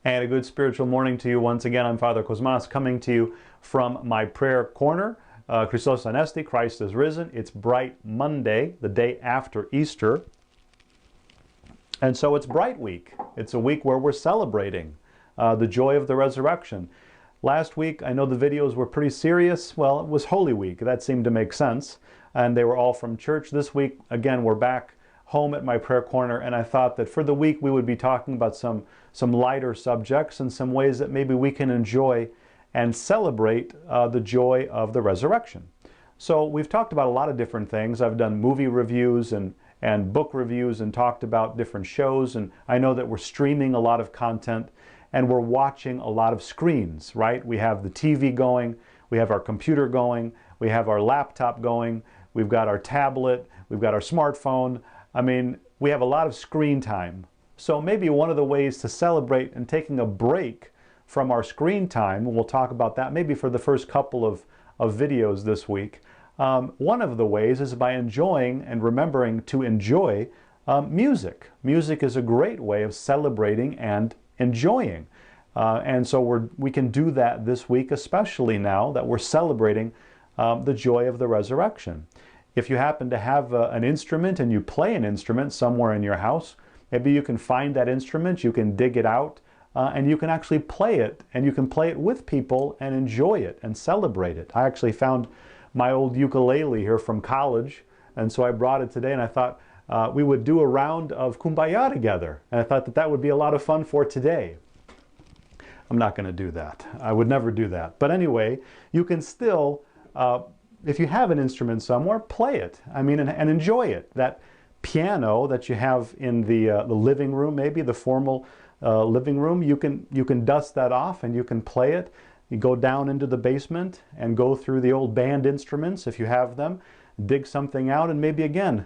And a good spiritual morning to you once again. I'm Father Cosmas coming to you from my prayer corner. Christos Anesti, Christ is risen. It's Bright Monday, the day after Easter. And so it's Bright Week. It's a week where we're celebrating the joy of the resurrection. Last week, I know the videos were pretty serious. Well, it was Holy Week. That seemed to make sense. And they were all from church. This week, again, we're back home at my prayer corner, and I thought that for the week we would be talking about some lighter subjects and some ways that maybe we can enjoy and celebrate the joy of the resurrection. So we've talked about a lot of different things. I've done movie reviews and book reviews and talked about different shows, and I know that we're streaming a lot of content and we're watching a lot of screens, right? We have the TV going, we have our computer going, we have our laptop going, we've got our tablet, we've got our smartphone. I mean, we have a lot of screen time. So maybe one of the ways to celebrate and taking a break from our screen time, and we'll talk about that maybe for the first couple of videos this week, one of the ways is by enjoying and remembering to enjoy music. Music is a great way of celebrating and enjoying. And so we can do that this week, especially now that we're celebrating the joy of the resurrection. If you happen to have an instrument and you play an instrument somewhere in your house, maybe you can find that instrument, you can dig it out, and you can actually play it, and you can play it with people and enjoy it and celebrate it. I actually found my old ukulele here from college, and so I brought it today, and I thought we would do a round of Kumbaya together, and I thought that that would be a lot of fun for today. I'm not going to do that. I would never do that. But anyway, you can still if you have an instrument somewhere, play it. I mean, and enjoy it. That piano that you have in the living room, maybe the formal living room, you can dust that off and you can play it. You go down into the basement and go through the old band instruments if you have them, dig something out, and maybe again,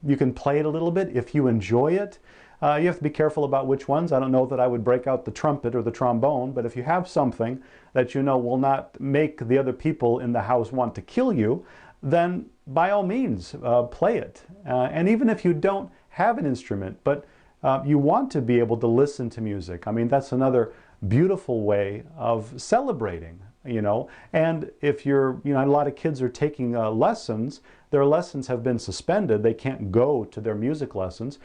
you can play it a little bit if you enjoy it. You have to be careful about which ones. I don't know that I would break out the trumpet or the trombone, but if you have something that you know will not make the other people in the house want to kill you, then by all means, play it. And even if you don't have an instrument, but you want to be able to listen to music, I mean, that's another beautiful way of celebrating, you know. And if you're, you know, a lot of kids are taking lessons, their lessons have been suspended, they can't go to their music lessons.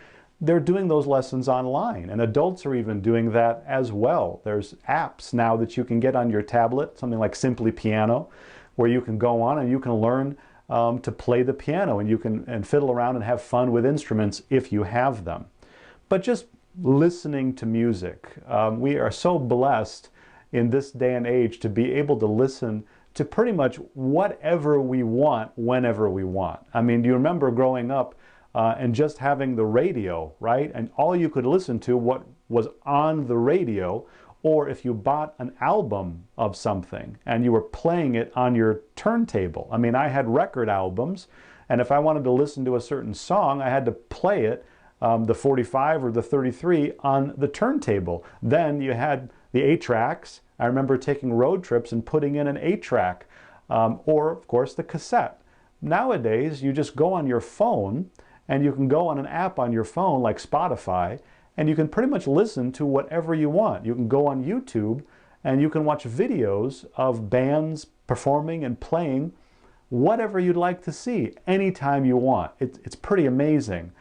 They're doing those lessons online, and adults are even doing that as well. There's apps now that you can get on your tablet, something like Simply Piano, where you can go on and you can learn to play the piano, and you can fiddle around and have fun with instruments if you have them. But just listening to music, we are so blessed in this day and age to be able to listen to pretty much whatever we want, whenever we want. I mean, do you remember growing up and just having the radio, right? And all you could listen to what was on the radio, or if you bought an album of something and you were playing it on your turntable. I mean, I had record albums, and if I wanted to listen to a certain song, I had to play it, the 45 or the 33, on the turntable. Then you had the 8-tracks. I remember taking road trips and putting in an 8-track, or of course the cassette. Nowadays, you just go on your phone, and you can go on an app on your phone like Spotify, and you can pretty much listen to whatever you want. You can go on YouTube and you can watch videos of bands performing and playing whatever you'd like to see anytime you want. It's pretty amazing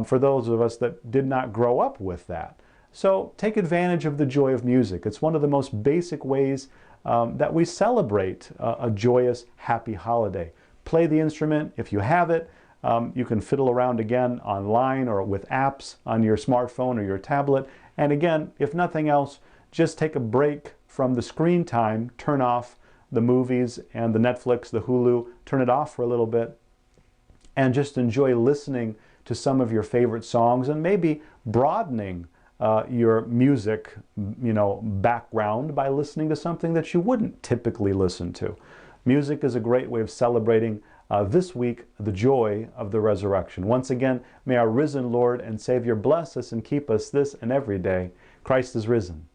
for those of us that did not grow up with that. So take advantage of the joy of music. It's one of the most basic ways that we celebrate a joyous, happy holiday. Play the instrument if you have it. You can fiddle around again online or with apps on your smartphone or your tablet. And again, if nothing else, just take a break from the screen time, turn off the movies and the Netflix, the Hulu, turn it off for a little bit, and just enjoy listening to some of your favorite songs and maybe broadening your music, you know, background by listening to something that you wouldn't typically listen to. Music is a great way of celebrating this week the joy of the resurrection. Once again, may our risen Lord and Savior bless us and keep us this and every day. Christ is risen.